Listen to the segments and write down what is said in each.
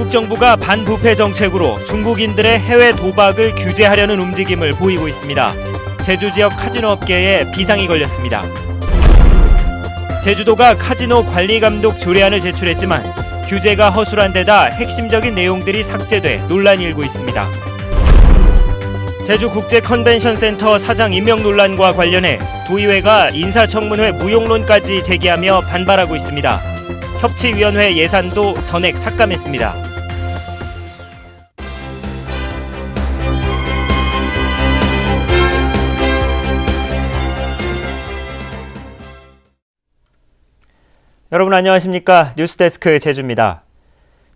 중국 정부가 반부패 정책으로 중국인들의 해외 도박을 규제하려는 움직임을 보이고 있습니다. 제주 지역 카지노 업계에 비상이 걸렸습니다. 제주도가 카지노 관리감독 조례안을 제출했지만 규제가 허술한 데다 핵심적인 내용들이 삭제돼 논란이 일고 있습니다. 제주국제컨벤션센터 사장 임명 논란과 관련해 도의회가 인사청문회 무용론까지 제기하며 반발하고 있습니다. 협치위원회 예산도 전액 삭감했습니다. 여러분 안녕하십니까? 뉴스데스크 제주입니다.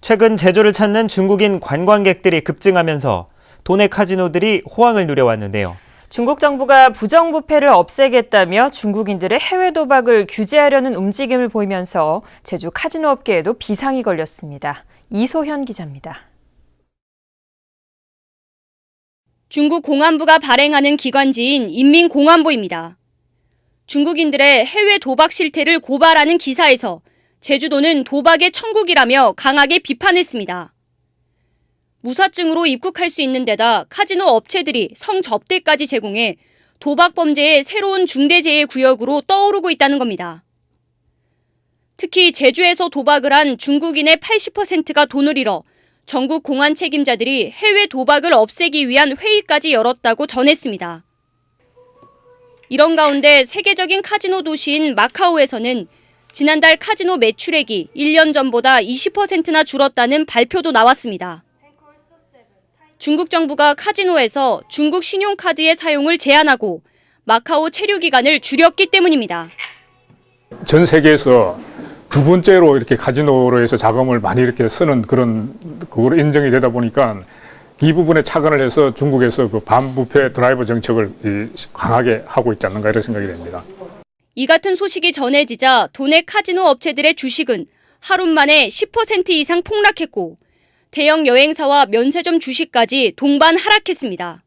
최근 제주를 찾는 중국인 관광객들이 급증하면서 도내 카지노들이 호황을 누려왔는데요. 중국 정부가 부정부패를 없애겠다며 중국인들의 해외 도박을 규제하려는 움직임을 보이면서 제주 카지노 업계에도 비상이 걸렸습니다. 이소현 기자입니다. 중국 공안부가 발행하는 기관지인 인민공안부입니다. 중국인들의 해외 도박 실태를 고발하는 기사에서 제주도는 도박의 천국이라며 강하게 비판했습니다. 무사증으로 입국할 수 있는 데다 카지노 업체들이 성접대까지 제공해 도박 범죄의 새로운 중대재해 구역으로 떠오르고 있다는 겁니다. 특히 제주에서 도박을 한 중국인의 80%가 돈을 잃어 전국 공안 책임자들이 해외 도박을 없애기 위한 회의까지 열었다고 전했습니다. 이런 가운데 세계적인 카지노 도시인 마카오에서는 지난달 카지노 매출액이 1년 전보다 20%나 줄었다는 발표도 나왔습니다. 중국 정부가 카지노에서 중국 신용카드의 사용을 제한하고 마카오 체류 기간을 줄였기 때문입니다. 전 세계에서 두 번째로 이렇게 카지노로 해서 자금을 많이 이렇게 쓰는 그거로 인정이 되다 보니까 이 부분에 착안을 해서 중국에서 그 반부패 드라이버 정책을 강하게 하고 있지 않는가 이런 생각이 됩니다. 이 같은 소식이 전해지자 도내 카지노 업체들의 주식은 하루 만에 10% 이상 폭락했고 대형 여행사와 면세점 주식까지 동반 하락했습니다.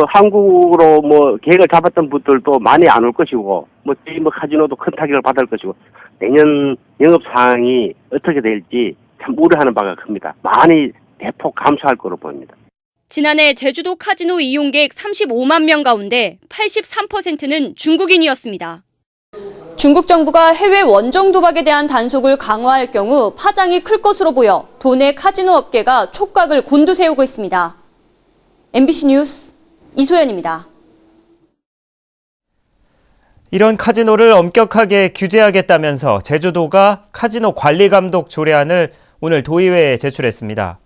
한국으로 계획을 잡았던 분들도 많이 안 올 것이고, 카지노도 큰 타격을 받을 것이고, 내년 영업 상황이 어떻게 될지 참 우려하는 바가 큽니다. 많이 대폭 감소할 거로 보입니다. 지난해 제주도 카지노 이용객 35만 명 가운데 83%는 중국인이었습니다. 중국 정부가 해외 원정 도박에 대한 단속을 강화할 경우 파장이 클 것으로 보여 도내 카지노 업계가 촉각을 곤두세우고 있습니다. MBC 뉴스 이소연입니다. 이런 카지노를 엄격하게 규제하겠다면서 제주도가 카지노 관리감독 조례안을 오늘 도의회에 제출했습니다.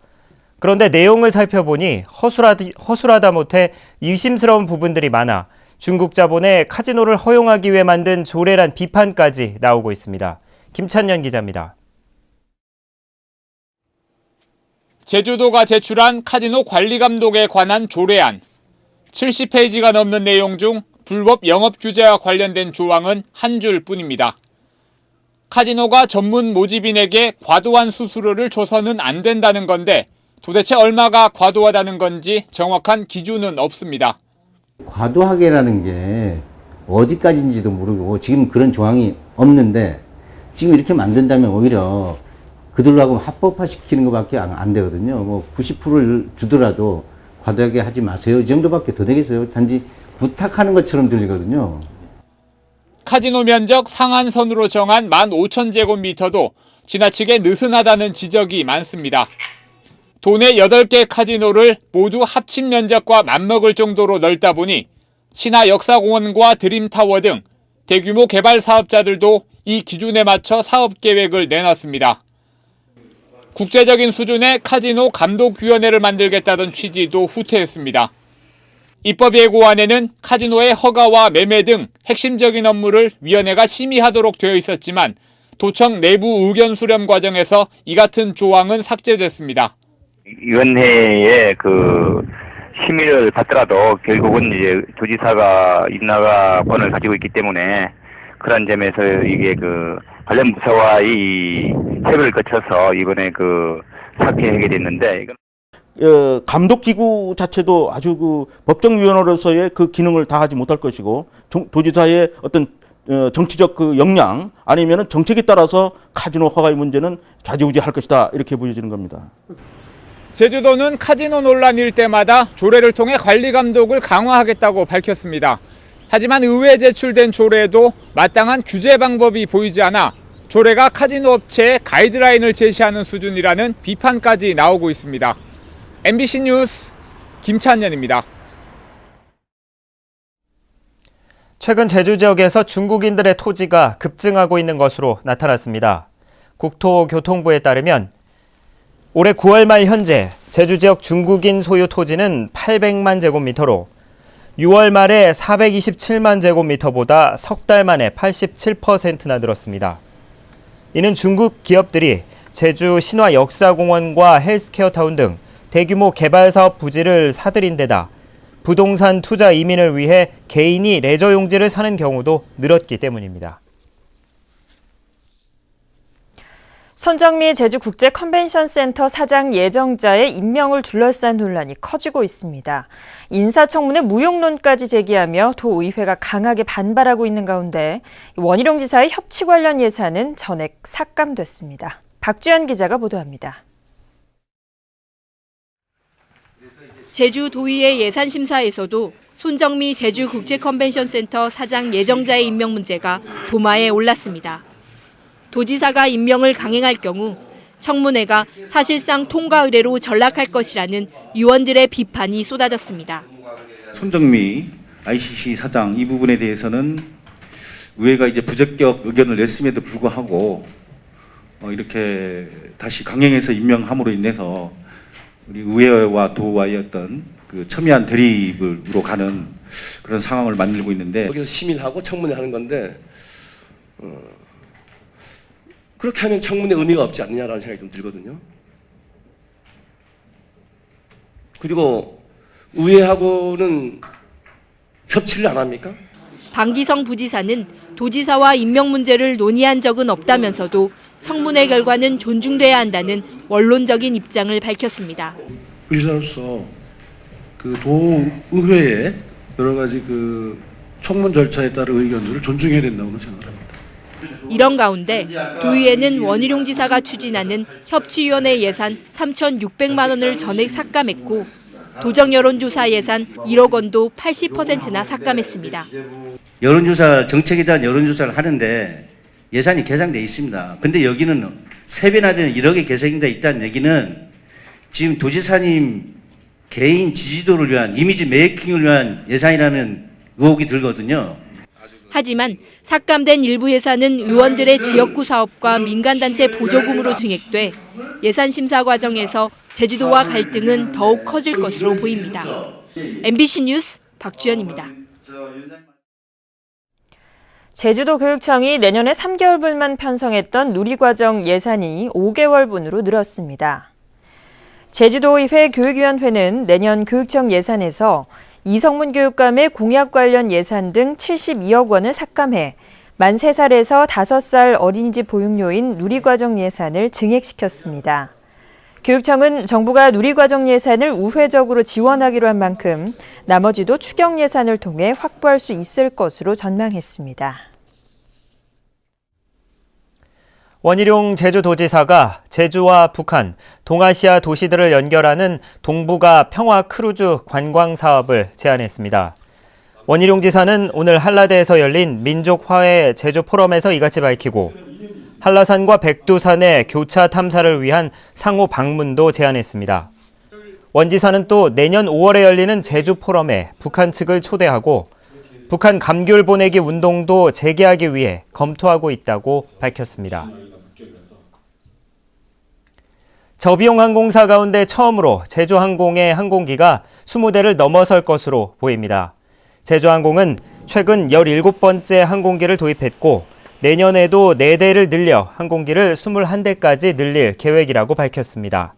그런데 내용을 살펴보니 허술하다 못해 의심스러운 부분들이 많아 중국 자본의 카지노를 허용하기 위해 만든 조례란 비판까지 나오고 있습니다. 김찬년 기자입니다. 제주도가 제출한 카지노 관리감독에 관한 조례안. 70페이지가 넘는 내용 중 불법 영업 규제와 관련된 조항은 한 줄뿐입니다. 카지노가 전문 모집인에게 과도한 수수료를 줘서는 안 된다는 건데 도대체 얼마가 과도하다는 건지 정확한 기준은 없습니다. 과도하게라는 게 어디까지인지도 모르고 지금 그런 조항이 없는데 지금 이렇게 만든다면 오히려 그들로 하고 합법화시키는 것밖에 안 되거든요. 90%를 주더라도 과도하게 하지 마세요. 이 정도밖에 더 되겠어요. 단지 부탁하는 것처럼 들리거든요. 카지노 면적 상한선으로 정한 15,000제곱미터도 지나치게 느슨하다는 지적이 많습니다. 도내 8개 카지노를 모두 합친 면적과 맞먹을 정도로 넓다 보니 신화 역사공원과 드림타워 등 대규모 개발 사업자들도 이 기준에 맞춰 사업계획을 내놨습니다. 국제적인 수준의 카지노 감독위원회를 만들겠다던 취지도 후퇴했습니다. 입법 예고안에는 카지노의 허가와 매매 등 핵심적인 업무를 위원회가 심의하도록 되어 있었지만 도청 내부 의견 수렴 과정에서 이 같은 조항은 삭제됐습니다. 위원회의 심의를 받더라도 결국은 이제 도지사가 인허가권을 가지고 있기 때문에 그런 점에서 이게 관련 부서와의 협의를 거쳐서 이번에 삭제하게 됐는데 감독기구 자체도 아주 법정위원으로서의 그 기능을 다하지 못할 것이고 도지사의 어떤 정치적 그 역량 아니면은 정책에 따라서 카지노 허가의 문제는 좌지우지할 것이다 이렇게 보여지는 겁니다. 제주도는 카지노 논란일 때마다 조례를 통해 관리 감독을 강화하겠다고 밝혔습니다. 하지만 의회에 제출된 조례에도 마땅한 규제 방법이 보이지 않아 조례가 카지노 업체에 가이드라인을 제시하는 수준이라는 비판까지 나오고 있습니다. MBC 뉴스 김찬현입니다. 최근 제주 지역에서 중국인들의 토지가 급증하고 있는 것으로 나타났습니다. 국토교통부에 따르면 올해 9월 말 현재 제주 지역 중국인 소유 토지는 800만 제곱미터로 6월 말에 427만 제곱미터보다 석 달 만에 87%나 늘었습니다. 이는 중국 기업들이 제주 신화 역사공원과 헬스케어타운 등 대규모 개발사업 부지를 사들인 데다 부동산 투자 이민을 위해 개인이 레저 용지를 사는 경우도 늘었기 때문입니다. 손정미 제주국제컨벤션센터 사장 예정자의 임명을 둘러싼 논란이 커지고 있습니다. 인사청문회 무용론까지 제기하며 도의회가 강하게 반발하고 있는 가운데 원희룡 지사의 협치 관련 예산은 전액 삭감됐습니다. 박주연 기자가 보도합니다. 제주도의회 예산심사에서도 손정미 제주국제컨벤션센터 사장 예정자의 임명 문제가 도마에 올랐습니다. 도지사가 임명을 강행할 경우 청문회가 사실상 통과 의례로 전락할 것이라는 의원들의 비판이 쏟아졌습니다. 손정미 ICC 사장 이 부분에 대해서는 의회가 이제 부적격 의견을 냈음에도 불구하고 이렇게 다시 강행해서 임명함으로 인해서 우리 의회와 도와의 어떤 그 첨예한 대립으로 가는 그런 상황을 만들고 있는데 거기서 심의하고 청문회 하는 건데 그렇게 하면 청문회 의미가 없지 않느냐라는 생각이 좀 들거든요. 그리고 의회하고는 협치를 안 합니까? 방기성 부지사는 도지사와 임명 문제를 논의한 적은 없다면서도 청문회 결과는 존중돼야 한다는 원론적인 입장을 밝혔습니다. 의사로서 그 도의회의 여러 가지 그 청문 절차에 따른 의견들을 존중해야 된다고 생각합니다. 이런 가운데 도의회는 원희룡 지사가 추진하는 협치위원회 예산 3,600만 원을 전액 삭감했고 도정 여론조사 예산 1억 원도 80%나 삭감했습니다. 여론조사, 정책에 대한 여론조사를 하는데 예산이 계산돼 있습니다. 근데 여기는 3배나 되는 1억의 계산이 있다는 얘기는 지금 도지사님 개인 지지도를 위한 이미지 메이킹을 위한 예산이라는 의혹이 들거든요. 하지만 삭감된 일부 예산은 의원들의 지역구 사업과 민간단체 보조금으로 증액돼 예산 심사 과정에서 제주도와 갈등은 더욱 커질 것으로 보입니다. MBC 뉴스 박주연입니다. 제주도교육청이 내년에 3개월분만 편성했던 누리과정 예산이 5개월분으로 늘었습니다. 제주도의회 교육위원회는 내년 교육청 예산에서 이성문 교육감의 공약 관련 예산 등 72억 원을 삭감해 만 3살에서 5살 어린이집 보육료인 누리과정 예산을 증액시켰습니다. 교육청은 정부가 누리과정 예산을 우회적으로 지원하기로 한 만큼 나머지도 추경 예산을 통해 확보할 수 있을 것으로 전망했습니다. 원희룡 제주도지사가 제주와 북한, 동아시아 도시들을 연결하는 동북아 평화 크루즈 관광 사업을 제안했습니다. 원희룡 지사는 오늘 한라대에서 열린 민족화해 제주 포럼에서 이같이 밝히고 한라산과 백두산의 교차 탐사를 위한 상호 방문도 제안했습니다. 원 지사는 또 내년 5월에 열리는 제주 포럼에 북한 측을 초대하고 북한 감귤 보내기 운동도 재개하기 위해 검토하고 있다고 밝혔습니다. 저비용 항공사 가운데 처음으로 제주항공의 항공기가 20대를 넘어설 것으로 보입니다. 제주항공은 최근 17번째 항공기를 도입했고 내년에도 4대를 늘려 항공기를 21대까지 늘릴 계획이라고 밝혔습니다.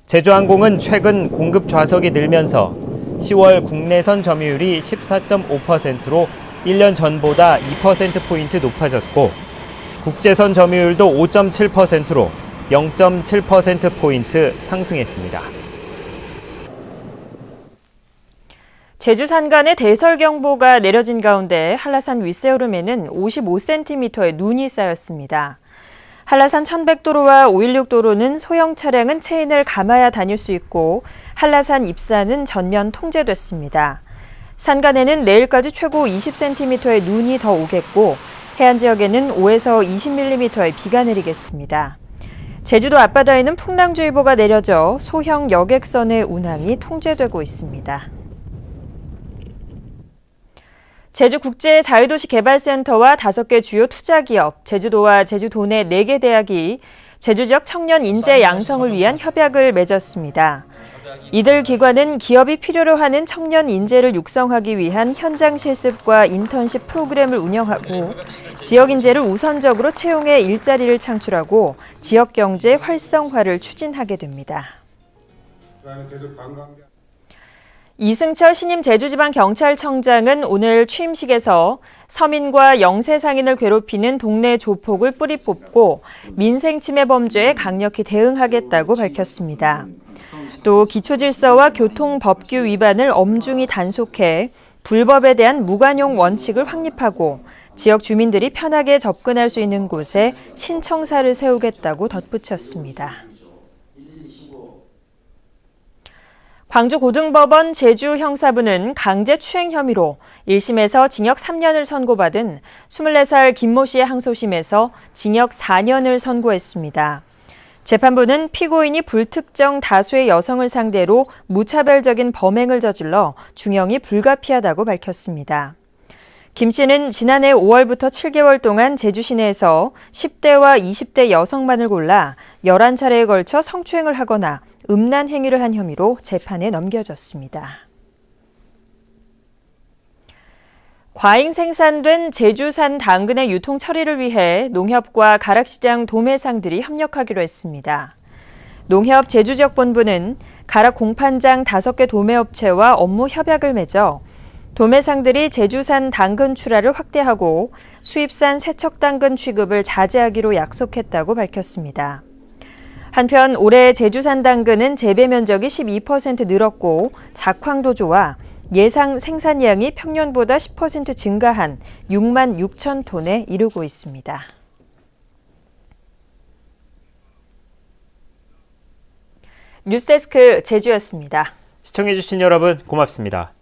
제주항공은 최근 공급 좌석이 늘면서 10월 국내선 점유율이 14.5%로 1년 전보다 2%포인트 높아졌고 국제선 점유율도 5.7%로 0.7%포인트 상승했습니다. 제주 산간에 대설경보가 내려진 가운데 한라산 윗세오름에는 55cm의 눈이 쌓였습니다. 한라산 1100도로와 516도로는 소형 차량은 체인을 감아야 다닐 수 있고 한라산 입산은 전면 통제됐습니다. 산간에는 내일까지 최고 20cm의 눈이 더 오겠고 해안 지역에는 5에서 20mm의 비가 내리겠습니다. 제주도 앞바다에는 풍랑주의보가 내려져 소형 여객선의 운항이 통제되고 있습니다. 제주국제자유도시개발센터와 5개 주요 투자기업, 제주도와 제주도내 4개 대학이 제주 지역 청년 인재 양성을 위한 협약을 맺었습니다. 이들 기관은 기업이 필요로 하는 청년 인재를 육성하기 위한 현장 실습과 인턴십 프로그램을 운영하고 지역 인재를 우선적으로 채용해 일자리를 창출하고 지역 경제 활성화를 추진하게 됩니다. 이승철 신임 제주지방경찰청장은 오늘 취임식에서 서민과 영세상인을 괴롭히는 동네 조폭을 뿌리 뽑고 민생침해 범죄에 강력히 대응하겠다고 밝혔습니다. 또 기초질서와 교통법규 위반을 엄중히 단속해 불법에 대한 무관용 원칙을 확립하고 지역 주민들이 편하게 접근할 수 있는 곳에 신청사를 세우겠다고 덧붙였습니다. 광주고등법원 제주형사부는 강제추행 혐의로 1심에서 징역 3년을 선고받은 24살 김모 씨의 항소심에서 징역 4년을 선고했습니다. 재판부는 피고인이 불특정 다수의 여성을 상대로 무차별적인 범행을 저질러 중형이 불가피하다고 밝혔습니다. 김 씨는 지난해 5월부터 7개월 동안 제주 시내에서 10대와 20대 여성만을 골라 11차례에 걸쳐 성추행을 하거나 음란 행위를 한 혐의로 재판에 넘겨졌습니다. 과잉 생산된 제주산 당근의 유통 처리를 위해 농협과 가락시장 도매상들이 협력하기로 했습니다. 농협 제주지역본부는 가락 공판장 5개 도매업체와 업무 협약을 맺어 도매상들이 제주산 당근 출하를 확대하고 수입산 세척당근 취급을 자제하기로 약속했다고 밝혔습니다. 한편 올해 제주산 당근은 재배 면적이 12% 늘었고 작황도 좋아 예상 생산량이 평년보다 10% 증가한 6만 6천 톤에 이르고 있습니다. 뉴스데스크 제주였습니다. 시청해주신 여러분 고맙습니다.